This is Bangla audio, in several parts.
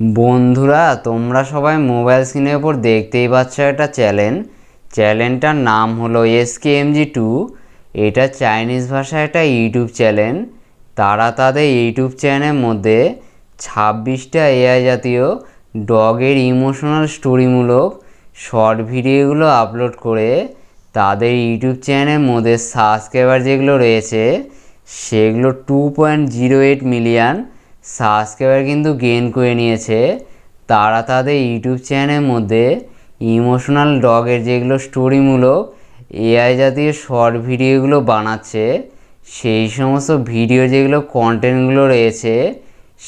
বন্ধুরা, তোমরা সবাই মোবাইল স্ক্রিনের উপর দেখতেই পাচ্ছ একটা চ্যানেলটার নাম হলো SKMG2। এটা চাইনিজ ভাষায় একটা ইউটিউব চ্যানেল। তারা তাদের ইউটিউব চ্যানেলের মধ্যে 26টা AI জাতীয় ডগের ইমোশনাল স্টোরিমূলক শর্ট ভিডিওগুলো আপলোড করে তাদের ইউটিউব চ্যানেলের মধ্যে সাবস্ক্রাইবার যেগুলো রয়েছে সেগুলো 2.08 মিলিয়ন সাবস্ক্রাইবার কিন্তু গেইন করে নিয়েছে। তারা তাদের ইউটিউব চ্যানেলের মধ্যে ইমোশনাল ডগের যেগুলো স্টোরিমূলক AI জাতীয় শর্ট ভিডিওগুলো বানাচ্ছে, সেই সমস্ত ভিডিও যেগুলো কন্টেন্টগুলো রয়েছে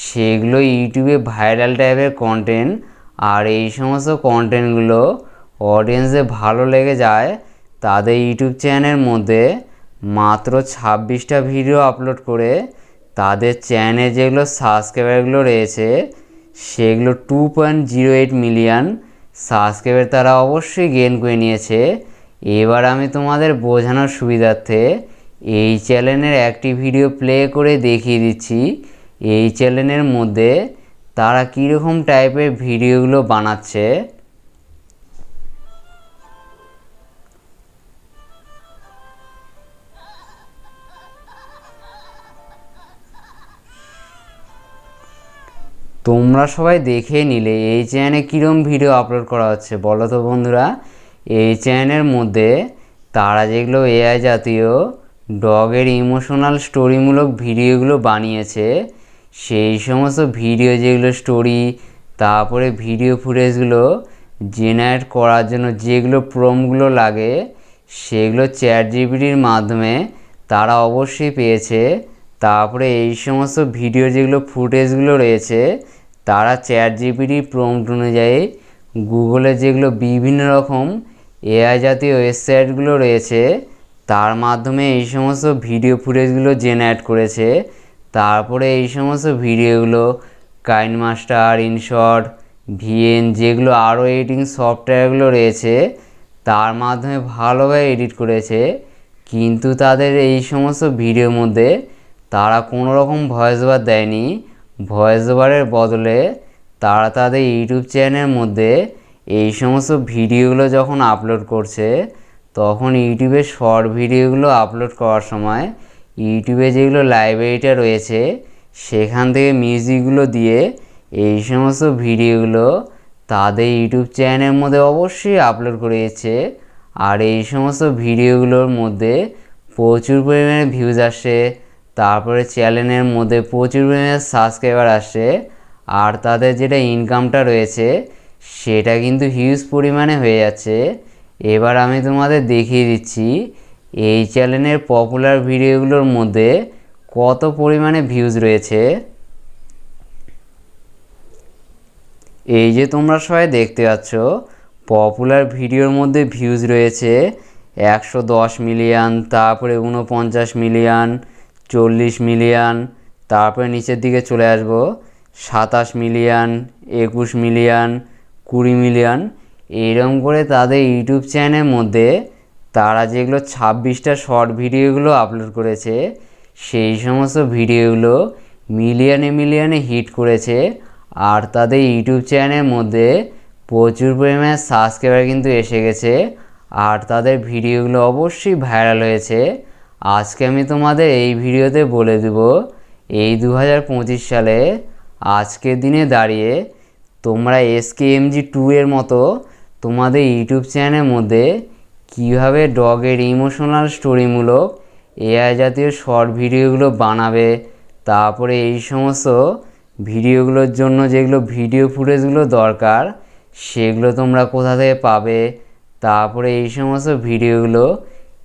সেগুলো ইউটিউবে ভাইরাল টাইপের কন্টেন্ট। আর এই সমস্ত কন্টেন্টগুলো অডিয়েন্সে ভালো লেগে যায় তাদের ইউটিউব চ্যানেলের মধ্যে মাত্র 26টা ভিডিও আপলোড করে তাদের চ্যানেলে যেগুলো সাবস্ক্রাইবারগুলো রয়েছে সেগুলো 2.08 মিলিয়ন সাবস্ক্রাইবার তারা অবশ্যই গেইন করে নিয়েছে। এবার আমি তোমাদের বোঝানোর সুবিধার্থে এই চ্যানেলের একটি ভিডিও প্লে করে দেখিয়ে দিচ্ছি এই চ্যানেলের মধ্যে তারা কীরকম টাইপের ভিডিওগুলো বানাচ্ছে। তোমরা সবাই দেখে নিলে এই চ্যানেলে কীরকম ভিডিও আপলোড করা হচ্ছে বলো তো বন্ধুরা। এই চ্যানেলের মধ্যে তারা যেগুলো AI জাতীয় ডগের ইমোশনাল স্টোরিমূলক ভিডিওগুলো বানিয়েছে সেই সমস্ত ভিডিও যেগুলো স্টোরি, তারপরে ভিডিও ফুটেজগুলো জেনারেট করার জন্য যেগুলো প্রম্পটগুলো লাগে সেগুলো ChatGPTর মাধ্যমে তারা অবশ্যই পেয়েছে। তারপরে এই সমস্ত ভিডিও যেগুলো ফুটেজগুলো রয়েছে তারা ChatGPT প্রম্পট অনুযায়ী গুগলে যেগুলো বিভিন্ন রকম AI জাতীয় ওয়েবসাইটগুলো রয়েছে তার মাধ্যমে এই সমস্ত ভিডিও ফুটেজগুলো জেনারেট করেছে। তারপরে এই সমস্ত ভিডিওগুলো কাইনমাস্টার, ইনশট, ভিএন যেগুলো আরও এডিটিং সফটওয়্যারগুলো রয়েছে তার মাধ্যমে ভালোভাবে এডিট করেছে। কিন্তু তাদের এই সমস্ত ভিডিওর মধ্যে তারা কোনো রকম ভয়েস ওভার দেয়নি। ভয়েস ওভারের বদলে তারা তাদের ইউটিউব চ্যানেলের মধ্যে এই সমস্ত ভিডিওগুলো যখন আপলোড করছে তখন ইউটিউবে শর্ট ভিডিওগুলো আপলোড করার সময় ইউটিউবে যেগুলো লাইব্রেরিটা রয়েছে সেখান থেকে মিউজিকগুলো দিয়ে এই সমস্ত ভিডিওগুলো তাদের ইউটিউব চ্যানেলের মধ্যে অবশ্যই আপলোড করে দিচ্ছে। আর এই সমস্ত ভিডিওগুলোর মধ্যে প্রচুর পরিমাণে ভিউজ আসে, তারপরে চ্যানেলের মধ্যে প্রচুর পরিমাণে সাবস্ক্রাইবার আসে, আর তাদের যেটা ইনকামটা রয়েছে সেটা কিন্তু হিউজ পরিমাণে হয়ে যাচ্ছে। এবার আমি তোমাদের দেখিয়ে দিচ্ছি এই চ্যানেলের পপুলার ভিডিওগুলোর মধ্যে কত পরিমাণে ভিউজ রয়েছে। এই যে তোমরা সবাই দেখতে পাচ্ছ পপুলার ভিডিওর মধ্যে ভিউজ রয়েছে 110 মিলিয়ন, তারপরে 49 মিলিয়ন, 40 মিলিয়ন, তারপরে নিচের দিকে চলে আসব 27 মিলিয়ন, 21 মিলিয়ন, 20 মিলিয়ন। এইরকম করে তাদের ইউটিউব চ্যানেলের মধ্যে তারা যেগুলো 26টা শর্ট ভিডিওগুলো আপলোড করেছে সেই সমস্ত ভিডিওগুলো মিলিয়নে হিট করেছে। আর তাদের ইউটিউব চ্যানেলের মধ্যে প্রচুর পরিমাণে সাবস্ক্রাইবার কিন্তু এসে গেছে, আর তাদের ভিডিওগুলো অবশ্যই ভাইরাল হয়েছে। আজকে আমি তোমাদের এই ভিডিওতে বলে দেব এই 2025 সালে আজকের দিনে দাঁড়িয়ে তোমরা SKMG2 এর মতো তোমাদের ইউটিউব চ্যানেলের মধ্যে কীভাবে ডগের ইমোশনাল স্টোরিমূলক AI জাতীয় শর্ট ভিডিওগুলো বানাবে। তারপরে এই সমস্ত ভিডিওগুলোর জন্য যেগুলো ভিডিও ফুটেজগুলো দরকার সেগুলো তোমরা কোথা থেকে পাবে। তারপরে এই সমস্ত ভিডিওগুলো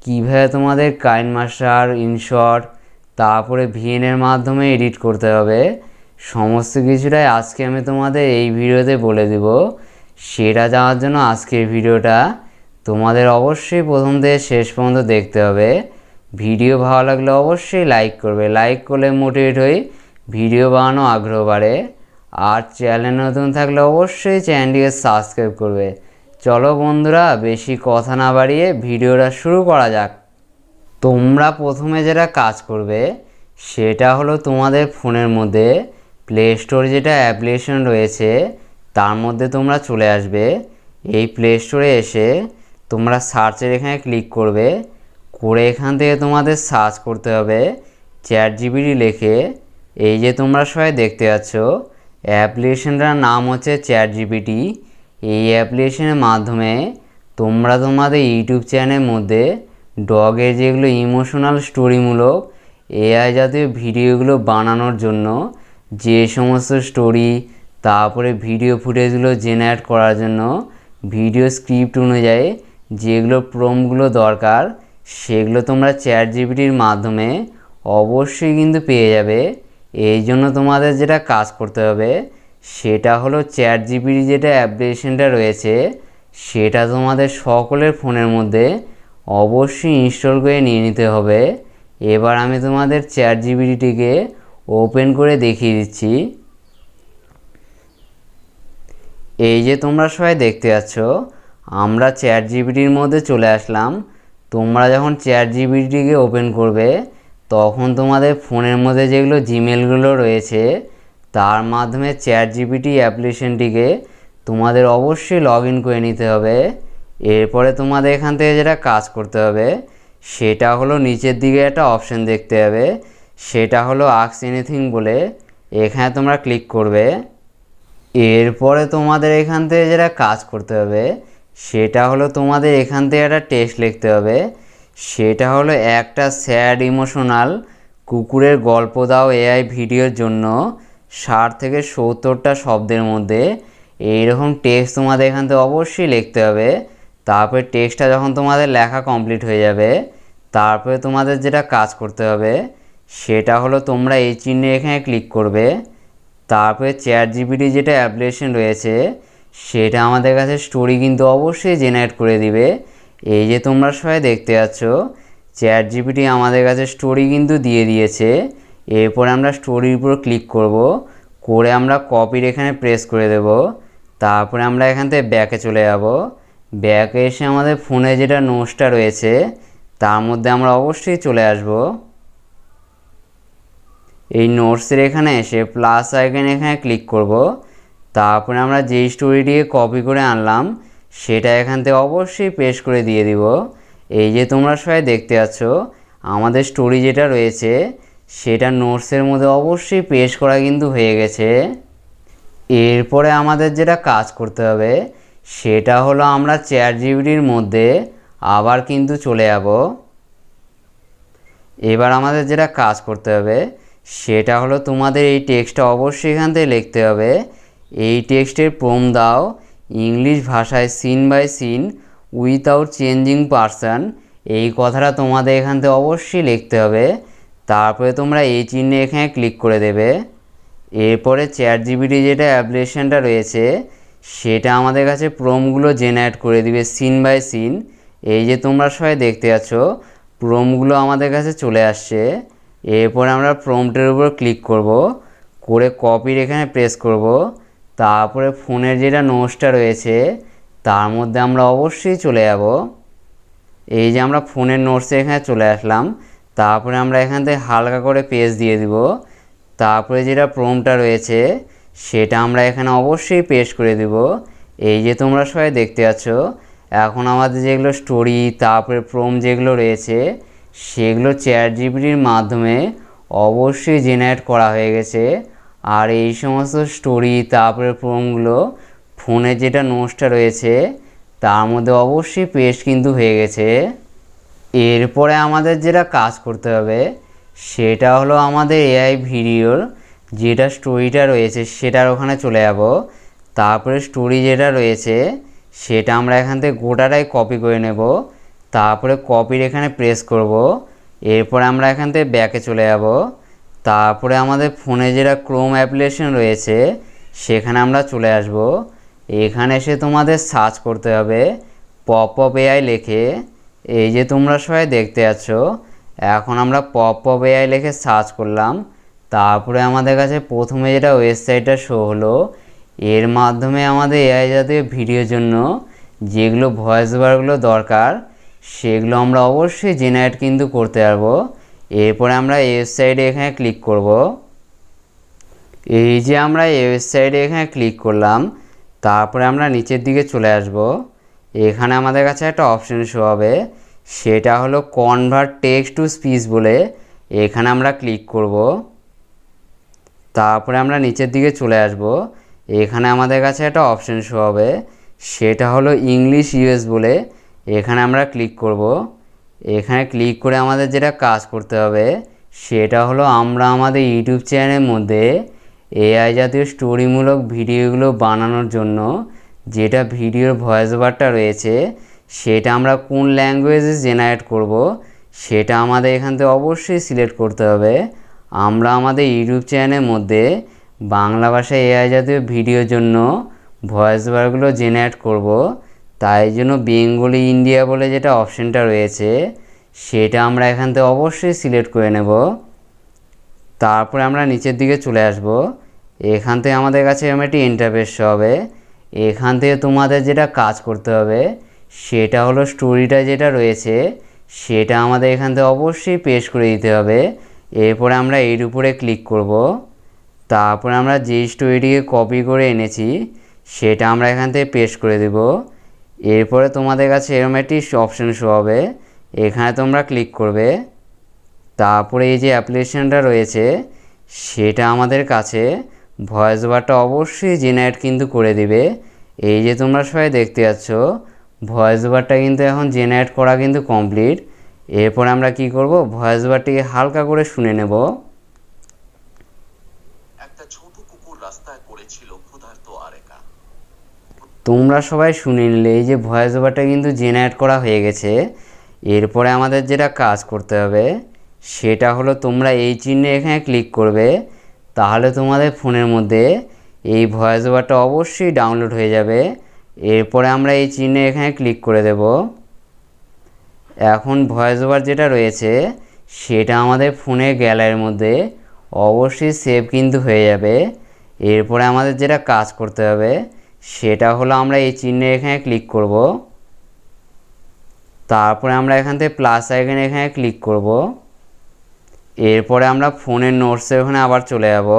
কীভাবে তোমাদের কাইনমাস্টার, ইনশট, তারপরে ভিএনের মাধ্যমে এডিট করতে হবে, সমস্ত কিছুটাই আজকে আমি তোমাদের এই ভিডিওতে বলে দেব। সেটা জানার জন্য আজকের ভিডিওটা তোমাদের অবশ্যই প্রথম থেকে শেষ পর্যন্ত দেখতে হবে। ভিডিও ভালো লাগলে অবশ্যই লাইক করবে, লাইক করলে মোটিভেট হই ভিডিও বানানো আগ্রহ বাড়ে। আর চ্যানেল নতুন থাকলে অবশ্যই চ্যানেলটিকে সাবস্ক্রাইব করবে। চলো বন্ধুরা, বেশি কথা না বাড়িয়ে ভিডিওটা শুরু করা যাক। তোমরা প্রথমে যেটা কাজ করবে সেটা হলো তোমাদের ফোনের মধ্যে প্লে স্টোর যেটা অ্যাপ্লিকেশন রয়েছে তার মধ্যে তোমরা চলে আসবে। এই প্লে স্টোরে এসে তোমরা সার্চের এখানে ক্লিক করবে, করে এখান থেকে তোমাদের সার্চ করতে হবে চ্যাটজিপিটি লিখে। এই যে তোমরা সবাই দেখতে পাচ্ছ অ্যাপ্লিকেশনটার নাম হচ্ছে চ্যাটজিপিটি। এই অ্যাপ্লিকেশনের মাধ্যমে তোমরা তোমাদের ইউটিউব চ্যানেলের মধ্যে ডগের যেগুলো ইমোশনাল স্টোরিমূলক এআই জাতীয় ভিডিওগুলো বানানোর জন্য যে সমস্ত স্টোরি, তারপরে ভিডিও ফুটেজগুলো জেনারেট করার জন্য ভিডিও স্ক্রিপ্ট অনুযায়ী যেগুলো প্রম্পটগুলো দরকার সেগুলো তোমরা চ্যাটজিপিটির মাধ্যমে অবশ্যই কিন্তু পেয়ে যাবে। এই জন্য তোমাদের যেটা কাজ করতে হবে সেটা হলো চ্যাটজিপিটি যেটা অ্যাপ্লিকেশনটা রয়েছে সেটা তোমাদের সকলের ফোনের মধ্যে অবশ্যই ইনস্টল করে নিয়ে নিতে হবে। এবার আমি তোমাদের চ্যাটজিপিটিকে ওপেন করে দেখিয়ে দিচ্ছি। এই যে তোমরা সবাই দেখতে পাচ্ছ আমরা চ্যাটজিপিটির মধ্যে চলে আসলাম। তোমরা যখন চ্যাটজিপিটিকে ওপেন করবে তখন তোমাদের ফোনের মধ্যে যেগুলো জিমেলগুলো রয়েছে তার মাধ্যমে চ্যাটজিপিটি অ্যাপ্লিকেশনটিকে তোমাদের অবশ্যই লগ ইন করে নিতে হবে। এরপরে তোমাদের এখান থেকে যেটা কাজ করতে হবে সেটা হলো নিচের দিকে একটা অপশান দেখতে হবে, সেটা হলো আস্ক এনিথিং বলে, এখানে তোমরা ক্লিক করবে। এরপরে তোমাদের এখান থেকে যেটা কাজ করতে হবে সেটা হলো তোমাদের এখান থেকে একটা টেক্সট লিখতে হবে, সেটা হলো একটা স্যাড ইমোশনাল কুকুরের গল্প দাও এআই ভিডিওর জন্য 60 থেকে 70টা শব্দের মধ্যে। এইরকম টেক্সট তোমাদের এখান থেকে অবশ্যই লিখতে হবে। তারপরে টেক্সটটা যখন তোমাদের লেখা কমপ্লিট হয়ে যাবে তারপরে তোমাদের যেটা কাজ করতে হবে সেটা হলো তোমরা এই চিহ্নে এখানে ক্লিক করবে। তারপরে চ্যাটজিপিটি যেটা অ্যাপ্লিকেশন রয়েছে সেটা আমাদের কাছে স্টোরি কিন্তু অবশ্যই জেনারেট করে দিবে। এই যে তোমরা সবাই দেখতে পাচ্ছ চ্যাটজিপিটি আমাদের কাছে স্টোরি কিন্তু দিয়ে দিয়েছে। এরপরে আমরা স্টোরির উপর ক্লিক করব, করে আমরা কপির এখানে প্রেস করে দেব। তারপরে আমরা এখান থেকে ব্যাকে চলে যাব। ব্যাকে এসে আমাদের ফোনে যেটা নোটসটা রয়েছে তার মধ্যে আমরা অবশ্যই চলে আসব। এই নোটসের এখানে এসে প্লাস আইকন এখানে ক্লিক করব। তারপরে আমরা যেই স্টোরিটিকে কপি করে আনলাম সেটা এখান থেকে অবশ্যই পেস্ট করে দিয়ে দিব। এই যে তোমরা সবাই দেখতে পাচ্ছ আমাদের স্টোরি যেটা রয়েছে সেটা নোটসের মধ্যে অবশ্যই পেস্ট করা কিন্তু হয়ে গেছে। এরপরে আমাদের যেটা কাজ করতে হবে সেটা হলো আমরা চ্যাটজিপিটির মধ্যে আবার কিন্তু চলে যাব। এবার আমাদের যেটা কাজ করতে হবে সেটা হলো তোমাদের এই টেক্সটটা অবশ্যই এখান থেকে লিখতে হবে। এই টেক্সটের প্রম্পট দাও ইংলিশ ভাষায় scene by scene without changing person, এই কথাটা তোমাদের এখান থেকে অবশ্যই লিখতে হবে। তারপরে তোমরা এই চিহ্নে এখানে ক্লিক করে দেবে। এরপরে চ্যাটজিপিটি যেটা অ্যাপ্লিকেশনটা রয়েছে সেটা আমাদের কাছে প্রম্পটগুলো জেনারেট করে দিবে সিন বাই সিন। এই যে তোমরা সবাই দেখতে পাচ্ছ প্রম্পটগুলো আমাদের কাছে চলে আসছে। এরপরে আমরা প্রম্পটের উপর ক্লিক করব, করে কপির এখানে প্রেস করব। তারপরে ফোনের যেটা নোটসটা রয়েছে তার মধ্যে আমরা অবশ্যই চলে যাব। এই যে আমরা ফোনের নোটসে এখানে চলে আসলাম। তারপরে আমরা এখান থেকে হালকা করে পেজ দিয়ে দিব। তারপরে যেটা প্রম্পটটা রয়েছে সেটা আমরা এখানে অবশ্যই পেস্ট করে দিব। এই যে তোমরা সবাই দেখতে পাচ্ছ এখন আমাদের যেগুলো স্টোরি তারপরে প্রম্পট যেগুলো রয়েছে সেগুলো চ্যাটজিপিটির মাধ্যমে অবশ্যই জেনারেট করা হয়ে গেছে। আর এই সমস্ত স্টোরি তারপরে প্রম্পটগুলো ফোনে যেটা নোটসটা রয়েছে তার মধ্যে অবশ্যই পেস্ট কিন্তু হয়ে গেছে। এরপরে আমাদের যেটা কাজ করতে হবে সেটা হলো আমাদের এআই ভিডিওর যেটা স্টোরিটা রয়েছে সেটার ওখানে চলে যাব। তারপরে স্টোরি যেটা রয়েছে সেটা আমরা এখান থেকে গোটাটাই কপি করে নেব। তারপরে কপির এখানে প্রেস করব। এরপরে আমরা এখান থেকে ব্যাকে চলে যাব। তারপরে আমাদের ফোনে যেটা ক্রোম অ্যাপ্লিকেশন রয়েছে সেখানে আমরা চলে আসব। এখানে এসে তোমাদের সার্চ করতে হবে পপ আপ এআই লিখে। এই যে তোমরা সবাই দেখতে পাচ্ছ এখন আমরা পপ আপ এআই লিখে সার্চ করলাম। তারপরে আমাদের কাছে প্রথমে যেটা ওয়েবসাইটটা শো হলো, এর মাধ্যমে আমাদের এআই জাতীয় ভিডিওর জন্য যেগুলো ভয়েস ওভারগুলো দরকার সেগুলো আমরা অবশ্যই জেনারেট কিন্তু করতে পারবো। এরপরে আমরা ওয়েবসাইটে এখানে ক্লিক করব। এই যে আমরা এই ওয়েবসাইটে এখানে ক্লিক করলাম, তারপরে আমরা নিচের দিকে চলে আসব। এখানে আমাদের কাছে একটা অপশন শো হবে, সেটা হলো কনভার্ট টেক্সট টু স্পিচ বলে। এখানে আমরা ক্লিক করব। তারপরে আমরা নিচের দিকে চলে আসব। এখানে আমাদের কাছে একটা অপশন শো হবে, সেটা হলো ইংলিশ ইউএস বলে। এখানে আমরা ক্লিক করব। এখানে ক্লিক করে আমাদের যেটা কাজ করতে হবে, সেটা হলো আমরা আমাদের ইউটিউব চ্যানেলের মধ্যে এআই জাতীয় স্টোরিমূলক ভিডিওগুলো বানানোর জন্য যেটা ভিডিওর ভয়েস ওভারটা রয়েছে, সেটা আমরা কোন ল্যাঙ্গুয়েজে জেনারেট করব, সেটা আমাদের এখান থেকে অবশ্যই সিলেক্ট করতে হবে। আমরা আমাদের ইউটিউব চ্যানেলের মধ্যে বাংলা ভাষায় এআই জাতীয় ভিডিওর জন্য ভয়েস ওভারগুলো জেনারেট করব। তাই জন্য বেঙ্গলি ইন্ডিয়া বলে যেটা অপশানটা রয়েছে, সেটা আমরা এখান থেকে অবশ্যই সিলেক্ট করে নেব। তারপরে আমরা নিচের দিকে চলে আসব। এখান থেকে আমাদের কাছে এরকম একটি ইন্টারফেস হবে। এখান থেকে তোমাদের যেটা কাজ করতে হবে, সেটা হলো স্টোরিটা যেটা রয়েছে, সেটা আমাদের এখান থেকে অবশ্যই পেস্ট করে দিতে হবে। এরপরে আমরা এর উপরে ক্লিক করব। তারপরে আমরা যে স্টোরিটিকে কপি করে এনেছি, সেটা আমরা এখান থেকে পেস্ট করে দেব। এরপরে তোমাদের কাছে এরকম একটি অপশান শো হবে, এখানে তোমরা ক্লিক করবে। তারপরে এই যে অ্যাপ্লিকেশানটা রয়েছে, সেটা আমাদের কাছে ভয়েস ওভারটা অবশ্যই জেনারেট কিন্তু করে দিবে। এই যে তোমরা সবাই দেখতে পাচ্ছ, ভয়েস ওভারটা কিন্তু এখন জেনারেট করা কিন্তু কমপ্লিট। এরপর আমরা কি করব, ভয়েস ওভারটিকে হালকা করে শুনে নেব। একটা ছোট কুকুর রাস্তায় পড়েছিল ক্ষুধার্ত আর একা। তোমরা সবাই শুনে নিলে এই যে ভয়েস ওভারটা কিন্তু জেনারেট করা হয়ে গেছে। এরপরে আমাদের যেটা কাজ করতে হবে, সেটা হলো তোমরা এই চিহ্নে এখানে ক্লিক করবে, তাহলে তোমাদের ফোনের মধ্যে এই ভয়েস ওভারটা অবশ্যই ডাউনলোড হয়ে যাবে। এরপরে আমরা এই চিহ্নে এখানে ক্লিক করে দেব। এখন ভয়েস ওভার যেটা রয়েছে, সেটা আমাদের ফোনের গ্যালারির মধ্যে অবশ্যই সেভ কিন্তু হয়ে যাবে। এরপরে আমাদের যেটা কাজ করতে হবে, সেটা হলো আমরা এই চিহ্নে এখানে ক্লিক করব। তারপরে আমরা এখান থেকে প্লাস আইকনে এখানে ক্লিক করব। এরপরে আমরা ফোনের নোটসে ওখানে আবার চলে যাব।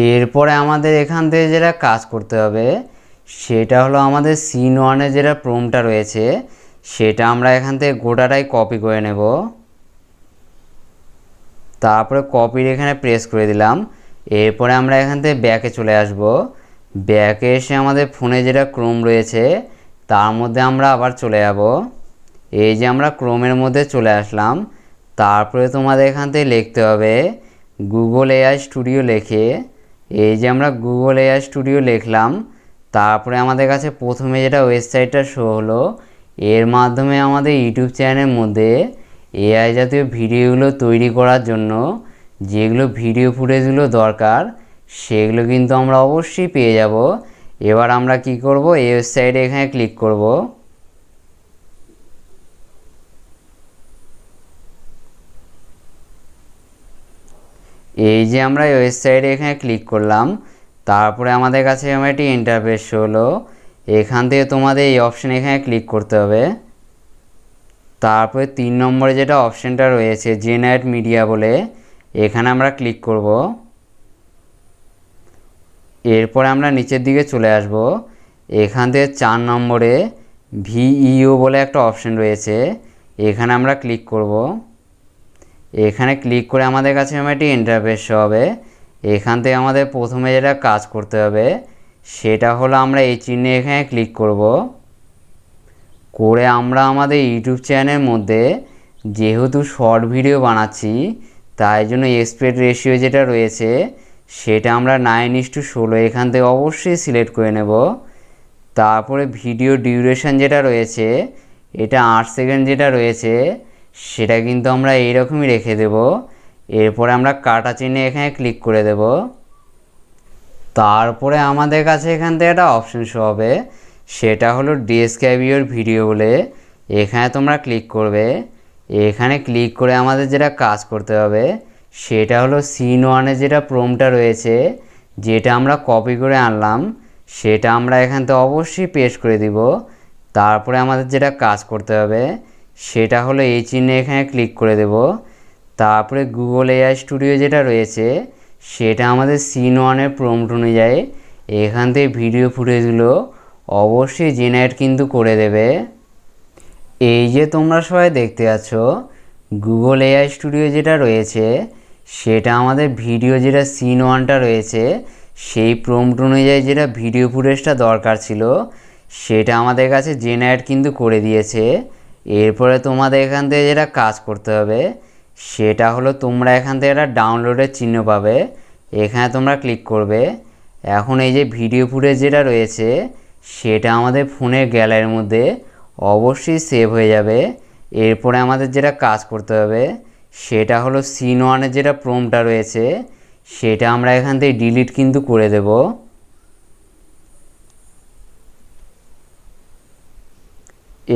এরপরে আমাদের এখান থেকে যেটা কাজ করতে হবে, সেটা হলো আমাদের সিন ওয়ানে যেটা প্রম্পটটা রয়েছে, সেটা আমরা এখান থেকে গোটাটাই কপি করে নেব। তারপরে কপির এখানে প্রেস করে দিলাম। এরপরে আমরা এখান থেকে ব্যাকে চলে আসব। ব্যাকে এসে আমাদের ফোনে যেটা ক্রোম রয়েছে, তার মধ্যে আমরা আবার চলে যাব। এই যে আমরা ক্রোমের মধ্যে চলে আসলাম। তারপরে তোমাদের এখান থেকে লিখতে হবে গুগল এআই স্টুডিও লিখে। এই যে আমরা গুগল এআই স্টুডিও লিখলাম। তারপরে আমাদের কাছে প্রথমে যেটা ওয়েবসাইটটা শো হলো, এর মাধ্যমে আমাদের ইউটিউব চ্যানেলের মধ্যে এআই জাতীয় ভিডিওগুলো তৈরি করার জন্য যেগুলো ভিডিও ফুটেজগুলো দরকার, সেগুলো কিন্তু আমরা অবশ্যই পেয়ে যাব। এবার আমরা কি করব, এই ওয়েবসাইটে এখানে ক্লিক করব। এই যে আমরা ওয়েবসাইটে এখানে ক্লিক করলাম। তারপরে আমাদের কাছে আমার একটি ইন্টারফেস হলো। এখান থেকে তোমাদের এই অপশানে এখানে ক্লিক করতে হবে। তারপরে 3 নম্বরে যেটা অপশানটা রয়েছে জেনারেট মিডিয়া বলে, এখানে আমরা ক্লিক করব। এরপরে আমরা নিচের দিকে চলে আসব। এখান থেকে 4 নম্বরে ভিইও বলে একটা অপশান রয়েছে, এখানে আমরা ক্লিক করব। এখানে ক্লিক করে আমাদের কাছে একটি ইন্টারফেস হবে। এখান থেকে আমাদের প্রথমে যেটা কাজ করতে হবে, সেটা হলো আমরা এই চিহ্নে এখানে ক্লিক করব। করে আমরা আমাদের ইউটিউব চ্যানেলের মধ্যে যেহেতু শর্ট ভিডিও বানাচ্ছি, তাই জন্য এসপেক্ট রেশিও যেটা রয়েছে, সেটা আমরা 9:16 এখান থেকে অবশ্যই সিলেক্ট করে নেব। তারপরে ভিডিও ডিউরেশন যেটা রয়েছে, এটা 8 সেকেন্ড যেটা রয়েছে, সেটা কিন্তু আমরা এইরকমই রেখে দেব। এরপরে আমরা কাটা চিহ্নে এখানে ক্লিক করে দেব। তারপরে আমাদের কাছে এখান থেকে একটা অপশন শো হবে, সেটা হলো ডেসক্রাইব ইওর ভিডিও বলে। এখানে তোমরা ক্লিক করবে। এখানে ক্লিক করে আমাদের যেটা কাজ করতে হবে, সেটা হলো সিন ওয়ানে যেটা প্রম্পটটা রয়েছে, যেটা আমরা কপি করে আনলাম, সেটা আমরা এখান থেকে অবশ্যই পেস্ট করে দিব। তারপরে আমাদের যেটা কাজ করতে হবে, সেটা হলো এই চিহ্নে এখানে ক্লিক করে দেব। তারপরে গুগল এআই স্টুডিও যেটা রয়েছে সেটা আমাদের সিন ওয়ানের প্রম্পট অনুযায়ী এখান থেকে ভিডিও ফুটেজগুলো অবশ্যই জেনারেট কিন্তু করে দেবে। এই যে তোমরা সবাই দেখতে পাচ্ছ গুগল এআই স্টুডিও যেটা রয়েছে সেটা আমাদের ভিডিও যেটা সিন ওয়ানটা রয়েছে সেই প্রম্পট অনুযায়ী যেটা ভিডিও ফুটেজটা দরকার ছিল সেটা আমাদের কাছে জেনারেট কিন্তু করে দিয়েছে। এরপরে তোমাদের এখান থেকে যেটা কাজ করতে হবে সেটা হলো তোমরা এখান থেকে একটা ডাউনলোডের চিহ্ন পাবে, এখানে তোমরা ক্লিক করবে। এখন এই যে ভিডিও ফুটেজ যেটা রয়েছে সেটা আমাদের ফোনের গ্যালারির মধ্যে অবশ্যই সেভ হয়ে যাবে। এরপরে আমাদের যেটা কাজ করতে হবে সেটা হলো সিন ওয়ানের যেটা প্রম্পটটা রয়েছে সেটা আমরা এখান থেকে ডিলিট কিন্তু করে দেব।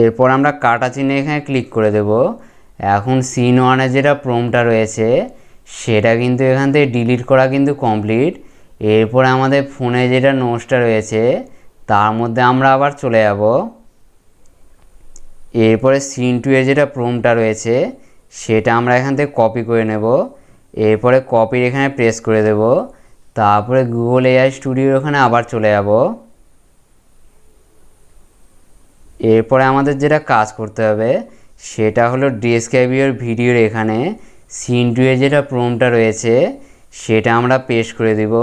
এরপর আমরা কাটা চিহ্নে এখানে ক্লিক করে দেব। এখন সিন ওয়ানের যেটা প্রম্পটটা রয়েছে সেটা কিন্তু এখান থেকে ডিলিট করা কিন্তু কমপ্লিট। এরপর আমাদের ফোনে যেটা নোটসটা রয়েছে তার মধ্যে আমরা আবার চলে যাব। এরপরে সিন টু এর যেটা প্রম্পটটা রয়েছে সেটা আমরা এখান থেকে কপি করে নেব। এরপরে কপির এখানে প্রেস করে দেব। তারপরে গুগল এআই স্টুডিওর ওখানে আবার চলে যাব। এরপরে আমাদের যেটা কাজ করতে হবে সেটা হলো ডেসক্রাইব ইওর ভিডিওর এখানে সিন টু এর যেটা প্রম্পটটা রয়েছে সেটা আমরা পেস্ট করে দিব।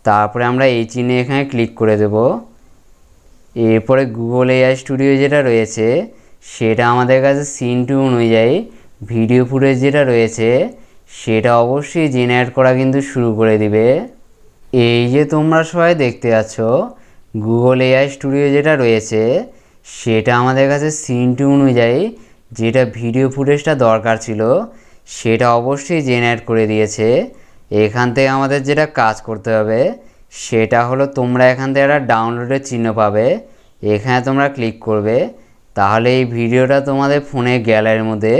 তারপরে আমরা এই চিহ্নে এখানে ক্লিক করে দেব। এরপরে গুগল এআই স্টুডিও যেটা রয়েছে সেটা আমাদের কাছে সিন টু অনুযায়ী ভিডিও ফুটেজ যেটা রয়েছে সেটা অবশ্যই জেনারেট করা কিন্তু শুরু করে দিবে। এই যে তোমরা সবাই দেখতে পাচ্ছ গুগল এআই স্টুডিও যেটা রয়েছে সেটা আমাদের কাছে সিন টু অনুযায়ী যেটা ভিডিও ফুটেজটা দরকার ছিল সেটা অবশ্যই জেনারেট করে দিয়েছে। এখান থেকে আমাদের যেটা কাজ করতে হবে সেটা হলো তোমরা এখান থেকে একটা ডাউনলোডের চিহ্ন পাবে, এখানে তোমরা ক্লিক করবে। তাহলে এই ভিডিওটা তোমাদের ফোনের গ্যালারির মধ্যে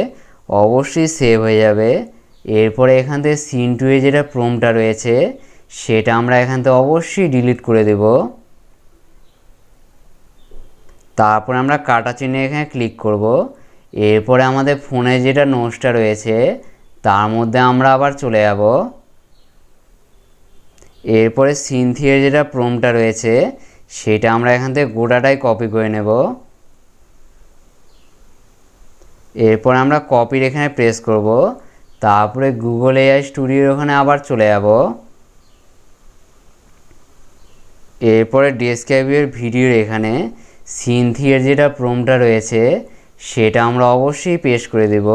অবশ্যই সেভ হয়ে যাবে। এরপরে এখান থেকে সিন টু এর যেটা প্রম্পটটা রয়েছে সেটা আমরা এখান থেকে অবশ্যই ডিলিট করে দেব। তারপর আমরা কাটা চিহ্নে এখানে ক্লিক করব। এরপরে আমাদের ফোনে যেটা নোটসটা রয়েছে তার মধ্যে আমরা আবার চলে যাব। এরপরে সিন থ্রি এর যেটা প্রম্পটটা রয়েছে সেটা আমরা এখান থেকে গোটাটাই কপি করে নেব। এরপর আমরা কপির এখানে প্রেস করব। তারপরে গুগল এআই স্টুডিওর ওখানে আবার চলে যাব। এরপরে ডেসক্রাইব ইওর ভিডিওর এখানে সিন থ্রি এর যেটা প্রম্পটটা রয়েছে সেটা আমরা অবশ্যই পেস্ট করে দেব।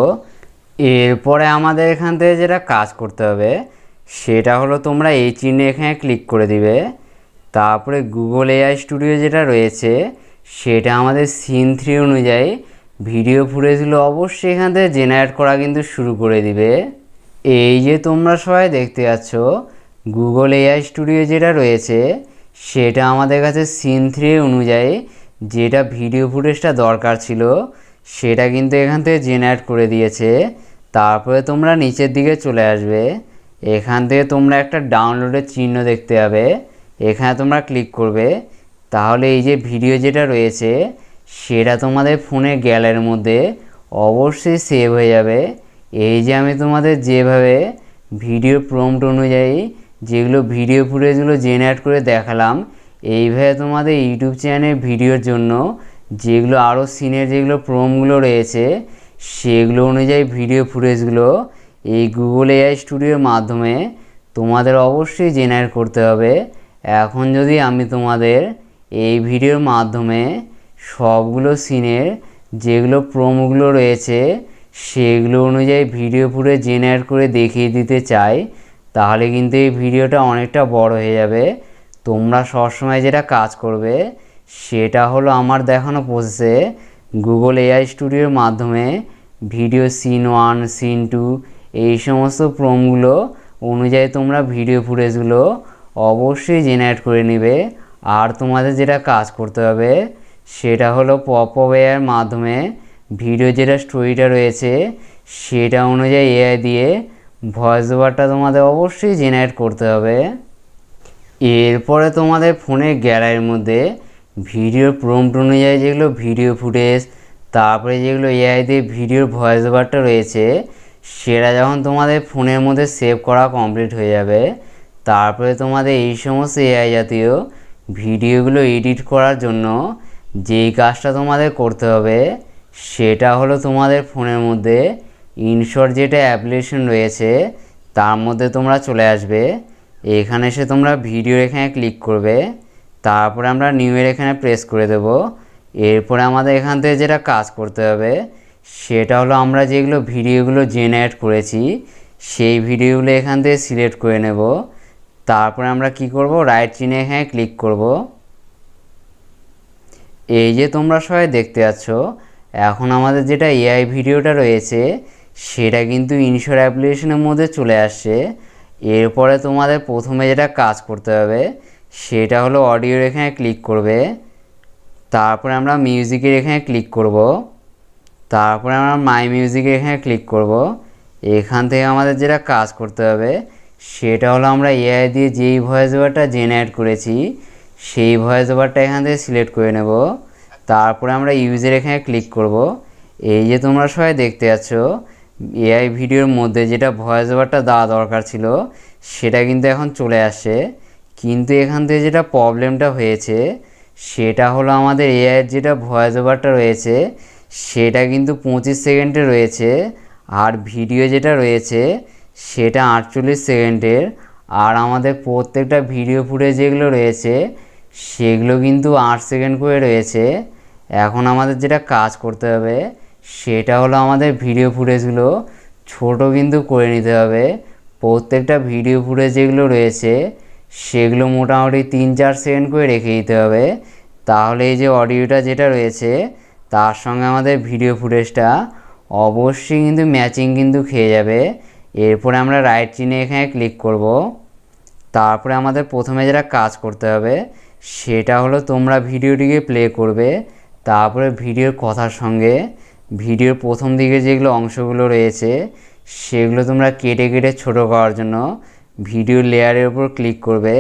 এরপরে আমাদের এখান থেকে যেটা কাজ করতে হবে সেটা হলো তোমরা এই চিহ্নে এখানে ক্লিক করে দিবে। তারপরে গুগল এআই স্টুডিও যেটা রয়েছে সেটা আমাদের সিন থ্রি অনুযায়ী ভিডিও ফুটেজগুলো অবশ্যই এখান থেকে জেনারেট করা কিন্তু শুরু করে দিবে। এই যে তোমরা সবাই দেখতে পাচ্ছ গুগল এআই স্টুডিও যেটা রয়েছে সেটা আমাদের কাছে সিন থ্রি অনুযায়ী যেটা ভিডিও ফুটেজটা দরকার ছিল সেটা কিন্তু এখান থেকে জেনারেট করে দিয়েছে। তারপরে তোমরা নিচের দিকে চলে আসবে, এখান থেকে তোমরা একটা ডাউনলোডের চিহ্ন দেখতে পাবে, এখানে তোমরা ক্লিক করবে। তাহলে এই যে ভিডিও যেটা রয়েছে সেটা তোমাদের ফোনের গ্যালারির মধ্যে অবশ্যই সেভ হয়ে যাবে। এই যে আমি তোমাদের যেভাবে ভিডিও প্রম্পট অনুযায়ী যেগুলো ভিডিও ফুটেজগুলো জেনারেট করে দেখালাম এইভাবে তোমাদের ইউটিউব চ্যানেলের ভিডিওর জন্য যেগুলো আরও সিনের যেগুলো প্রম্পটগুলো রয়েছে সেগুলো অনুযায়ী ভিডিও ফুটেজগুলো এই গুগল এআই স্টুডিওর মাধ্যমে তোমাদের অবশ্যই জেনারেট করতে হবে। এখন যদি আমি তোমাদের এই ভিডিওর মাধ্যমে সবগুলো সিনের যেগুলো প্রোমোগুলো রয়েছে সেগুলো অনুযায়ী ভিডিও ফুটেজ জেনারেট করে দেখিয়ে দিতে চাই তাহলে কিন্তু এই ভিডিওটা অনেকটা বড় হয়ে যাবে। তোমরা সবসময় যেটা কাজ করবে সেটা হলো আমার দেখানো প্রসেসে গুগল এআই স্টুডিওর মাধ্যমে video scene one scene two এই সমস্ত প্রোমগুলো অনুযায়ী তোমরা ভিডিও ফুটেজগুলো অবশ্যই জেনারেট করে নেবে। আর তোমাদের যেটা কাজ করতে হবে সেটা হলো পপআপ এআইয়ের মাধ্যমে ভিডিও যেটা স্টোরিটা রয়েছে সেটা অনুযায়ী এআই দিয়ে ভয়েস ওভারটা তোমাদের অবশ্যই জেনারেট করতে হবে। এরপরে তোমাদের ফোনের গ্যালারির মধ্যে ভিডিওর প্রম্পট অনুযায়ী যেগুলো ভিডিও ফুটেজ তারপরে যেগুলো এআই দিয়ে ভিডিওর ভয়েস ওভারটা রয়েছে সেটা যখন তোমাদের ফোনের মধ্যে সেভ করা কমপ্লিট হয়ে যাবে, তারপরে তোমাদের এই সমস্ত এআই জাতীয় ভিডিওগুলো এডিট করার জন্য যেই কাজটা তোমাদের করতে হবে সেটা হলো তোমাদের ফোনের মধ্যে ইনশট যেটা অ্যাপ্লিকেশন রয়েছে তার মধ্যে তোমরা চলে আসবে। এখানে এসে তোমরা ভিডিওর এখানে ক্লিক করবে, তারপরে আমরা নিউয়ের এখানে প্রেস করে দেব। এরপরে আমাদের এখান থেকে যেটা কাজ করতে হবে সেটা হলো আমরা যেগুলো ভিডিওগুলো জেনারেট করেছি সেই ভিডিওগুলো এখান থেকে সিলেক্ট করে নেব। তারপরে আমরা কি করব, রাইট চিহ্নে এখানে ক্লিক করব। এই যে তোমরা সবাই দেখতে পাচ্ছ এখন আমাদের যেটা এআই ভিডিওটা রয়েছে সেটা কিন্তু ইনশট অ্যাপ্লিকেশনের মধ্যে চলে আসছে। এরপরে তোমাদের প্রথমে যেটা কাজ করতে হবে সেটা হলো অডিওর এখানে ক্লিক করবে, তারপরে আমরা মিউজিকের এখানে ক্লিক করব, তারপরে আমরা মাই মিউজিকের এখানে ক্লিক করব। এখান থেকে আমাদের যেটা কাজ করতে হবে সেটা হলো আমরা এআই দিয়ে যেই ভয়েস ওভারটা জেনারেট করেছি সেই ভয়েস ওভারটা এখান থেকে সিলেক্ট করে নেব। তারপরে আমরা ইউজের এখানে ক্লিক করব। এই যে তোমরা সবাই দেখতে পাচ্ছ এআই ভিডিওর মধ্যে যেটা ভয়েস ওভারটা দেওয়া দরকার ছিল সেটা কিন্তু এখন চলে আসছে। কিন্তু এখান থেকে যেটা প্রবলেমটা হয়েছে সেটা হলো আমাদের এআইয়ের যেটা ভয়েস ওভারটা রয়েছে সেটা কিন্তু 25 সেকেন্ডে রয়েছে, আর ভিডিও যেটা রয়েছে সেটা 48 সেকেন্ডের। আর আমাদের প্রত্যেকটা ভিডিও ফুটেজ যেগুলো রয়েছে সেগুলো কিন্তু 8 সেকেন্ড করে রয়েছে। এখন আমাদের যেটা কাজ করতে হবে সেটা হলো আমাদের ভিডিও ফুটেজগুলো ছোট কিন্তু করে নিতে হবে। প্রত্যেকটা ভিডিও ফুটেজ যেগুলো রয়েছে সেগুলো মোটামুটি 3-4 সেকেন্ড করে রেখে দিতে হবে, তাহলে এই যে অডিওটা যেটা রয়েছে তার সঙ্গে আমাদের ভিডিও ফুটেজটা অবশ্যই কিন্তু ম্যাচিং কিন্তু খেয়ে যাবে। এরপরে আমরা রাইট চিহ্নে এখানে ক্লিক করব। তারপরে আমাদের প্রথমে যেটা কাজ করতে হবে সেটা হলো তোমরা ভিডিওটিকে প্লে করবে, তারপরে ভিডিওর কথার সঙ্গে ভিডিওর প্রথম দিকে যেগুলো অংশগুলো রয়েছে সেগুলো তোমরা কেটে কেটে ছোটো করার জন্য ভিডিও লেয়ারের উপর ক্লিক করবে।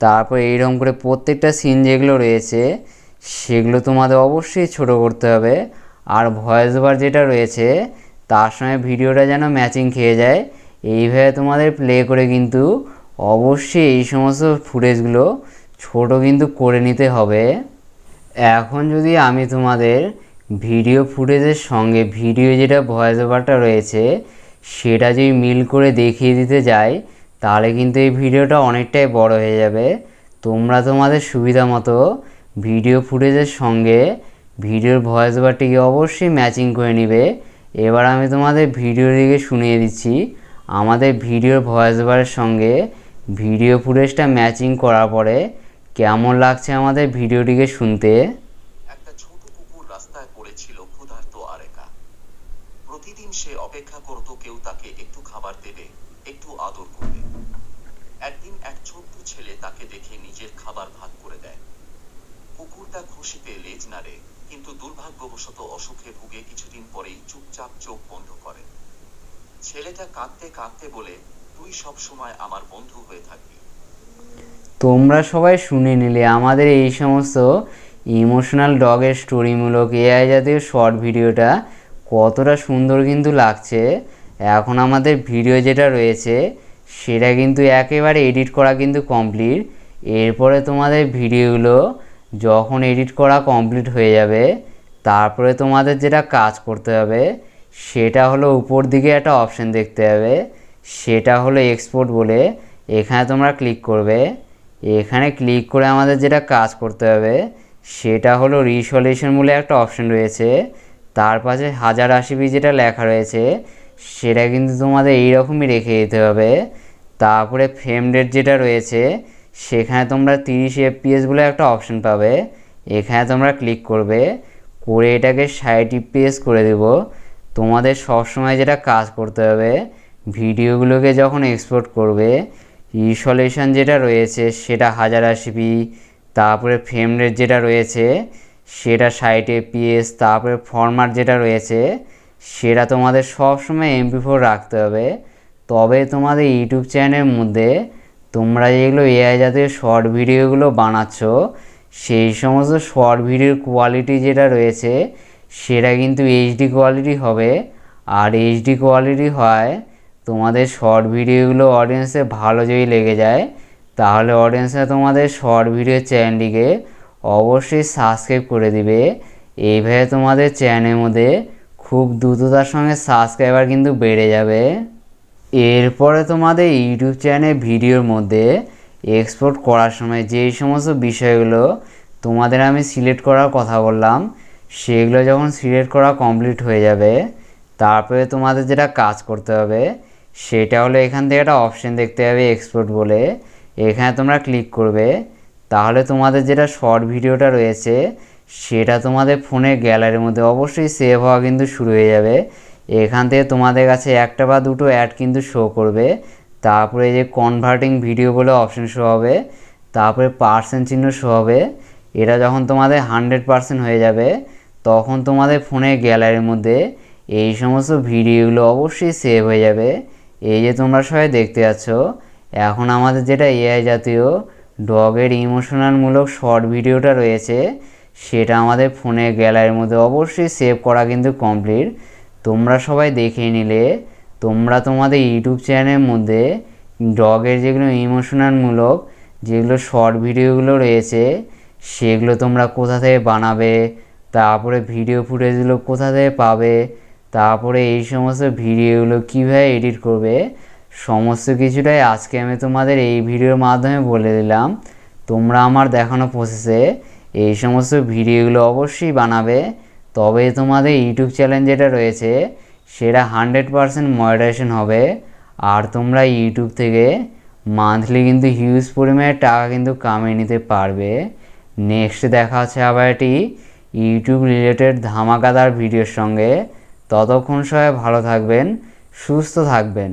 তারপর এইরকম করে প্রত্যেকটা সিন যেগুলো রয়েছে সেগুলো তোমাদের অবশ্যই ছোট করতে হবে। আর ভয়েস ওভার যেটা রয়েছে তার সঙ্গে ভিডিওটা যেন ম্যাচিং খেয়ে যায় এইভাবে তোমাদের প্লে করে কিন্তু অবশ্যই এই সমস্ত ফুটেজগুলো ছোট কিন্তু করে নিতে হবে। এখন যদি আমি তোমাদের ভিডিও ফুটেজের সঙ্গে ভিডিও যেটা ভয়েস ওভারটা রয়েছে সেটা যদি মিল করে দেখিয়ে দিতে যাই তাহলে কিন্তু এই ভিডিওটা অনেকটাই বড় হয়ে যাবে। তোমরা তোমাদের সুবিধা মতো ভিডিও ফুটেজের সঙ্গে ভিডিওর ভয়েস ওভারটিকে অবশ্যই ম্যাচিং করে নিবে। এবার আমি তোমাদের ভিডিও দিকে শুনিয়ে দিচ্ছি আমাদের ভিডিওর ভয়েস ওভারের সঙ্গে ভিডিও ফুটেজটা ম্যাচিং করার পরে কেমন লাগছে আমাদের ভিডিওটিকে শুনতে। একটা ছোট কুকুর রাস্তায় পড়েছিল ক্ষুধার্ত আর একা। প্রতিদিন সে অপেক্ষা করত কেউ তাকে একটু খাবার দেবে, একটু আদর করবে। একদিন এক ছোট্ট ছেলে তাকে দেখে নিজের খাবার ভাগ করে দেয়। কুকুরটা খুশিতে লেজ নাড়ে, কিন্তু দুর্ভাগ্যবশত অসুখে ভুগে কিছুদিন পরেই চুপচাপ চোখ বন্ধ করে। ছেলেটা কাঁদতে কাঁদতে বলে, তুই সব সময় আমার বন্ধু হয়ে থাকবি। তোমরা সবাই শুনে নিলে আমাদের এই সমস্ত ইমোশনাল ডগের স্টোরিমূলক এআই জাতীয় শর্ট ভিডিওটা কতটা সুন্দর কিন্তু লাগছে। এখন আমাদের ভিডিও যেটা রয়েছে সেটা কিন্তু একেবারে এডিট করা কিন্তু কমপ্লিট। এরপরে তোমাদের ভিডিওগুলো যখন এডিট করা কমপ্লিট হয়ে যাবে তারপরে তোমাদের যেটা কাজ করতে হবে সেটা হলো উপর দিকে একটা অপশান দেখতে হবে, সেটা হলো এক্সপোর্ট বলে। এখানে তোমরা ক্লিক করবে। এখানে ক্লিক করে আমাদের যেটা কাজ করতে হবে সেটা হলো রিসলিউশন বলে একটা অপশান রয়েছে, তার পাশে 1080p যেটা লেখা রয়েছে সেটা কিন্তু তোমাদের এইরকমই রেখে দিতে হবে। তারপরে ফ্রেম রেট যেটা রয়েছে সেখানে তোমরা 30 fps বলে একটা অপশান পাবে, এখানে তোমরা ক্লিক করবে, করে এটাকে 60 fps করে দেব। তোমাদের সবসময় যেটা কাজ করতে হবে ভিডিওগুলোকে যখন এক্সপোর্ট করবে রিসলিউশন যেটা রয়েছে সেটা 1080p, তারপরে ফ্রেম রেট যেটা রয়েছে সেটা 60 fps, তারপরে ফরম্যাট যেটা রয়েছে সেটা তোমাদের সবসময় MP4 রাখতে হবে। তবে তোমাদের ইউটিউব চ্যানেলের মধ্যে তোমরা যেগুলো এআই জাতীয় শর্ট ভিডিওগুলো বানাচ্ছ সেই সমস্ত শর্ট ভিডিওর কোয়ালিটি যেটা রয়েছে সেটা কিন্তু HD কোয়ালিটি হবে। আর এইচডি কোয়ালিটি হয়, তোমাদের শর্ট ভিডিওগুলো অডিয়েন্সে ভালো যদি লেগে যায় তাহলে অডিয়েন্সরা তোমাদের শর্ট ভিডিও চ্যানেলটিকে অবশ্যই সাবস্ক্রাইব করে দিবে। এইভাবে তোমাদের চ্যানেলের মধ্যে খুব দ্রুততার সঙ্গে সাবস্ক্রাইবার কিন্তু বেড়ে যাবে। এরপরে তোমাদের ইউটিউব চ্যানেল ভিডিওর মধ্যে এক্সপোর্ট করার সময় যেই সমস্ত বিষয়গুলো তোমাদের আমি সিলেক্ট করার কথা বললাম, সেগুলো যখন সিলেক্ট করা কমপ্লিট হয়ে যাবে তারপরে তোমাদের যেটা কাজ করতে হবে সেটা হলো এখান থেকে একটা অপশন দেখতে হবে এক্সপোর্ট বলে, এখানে তোমরা ক্লিক করবে। তাহলে তোমাদের যেটা শর্ট ভিডিওটা রয়েছে সেটা তোমাদের ফোনের গ্যালারির মধ্যে অবশ্যই সেভ হওয়া কিন্তু শুরু হয়ে যাবে। এখান থেকে তোমাদের কাছে একটা বা দুটো অ্যাড কিন্তু শো করবে। তারপরে যে কনভার্টিং ভিডিও বলে অপশন শো হবে, তারপরে পার্সেন্ট চিহ্ন শো হবে। এটা যখন তোমাদের 100% হয়ে যাবে তখন তোমাদের ফোনের গ্যালারির মধ্যে এই সমস্ত ভিডিওগুলো অবশ্যই সেভ হয়ে যাবে। এই যে তোমরা সবাই দেখতে পাচ্ছ, এখন আমাদের যেটা এআই জাতীয় ডগের ইমোশনালমূলক শর্ট ভিডিওটা রয়েছে সেটা আমাদের ফোনের গ্যালারির মধ্যে অবশ্যই সেভ করা কিন্তু কমপ্লিট। তোমরা সবাই দেখে নিলে তোমরা তোমাদের ইউটিউব চ্যানেলের মধ্যে ডগের যেগুলো ইমোশনালমূলক যেগুলো শর্ট ভিডিওগুলো রয়েছে সেগুলো তোমরা কোথা থেকে বানাবে, তারপরে ভিডিও ফুটেজগুলো কোথা থেকে পাবে, তারপরে এই সমস্ত ভিডিওগুলো কীভাবে এডিট করবে, সমস্ত কিছুটাই আজকে আমি তোমাদের এই ভিডিওর মাধ্যমে বলে দিলাম। তোমরা আমার দেখানো প্রসেসে এই সমস্ত ভিডিওগুলো অবশ্যই বানাবে, তবে তোমাদের ইউটিউব চ্যানেল যেটা রয়েছে সেটা 100% মনিটাইজেশন হবে। আর তোমরা ইউটিউব থেকে মান্থলি কিন্তু হিউজ পরিমাণে টাকা কিন্তু কামিয়ে নিতে পারবে। নেক্সট দেখা হচ্ছে আবার একটি ইউটিউব রিলেটেড ধামাকাদার ভিডিওর সঙ্গে। ততক্ষণ সবাই ভালো থাকবেন, সুস্থ থাকবেন।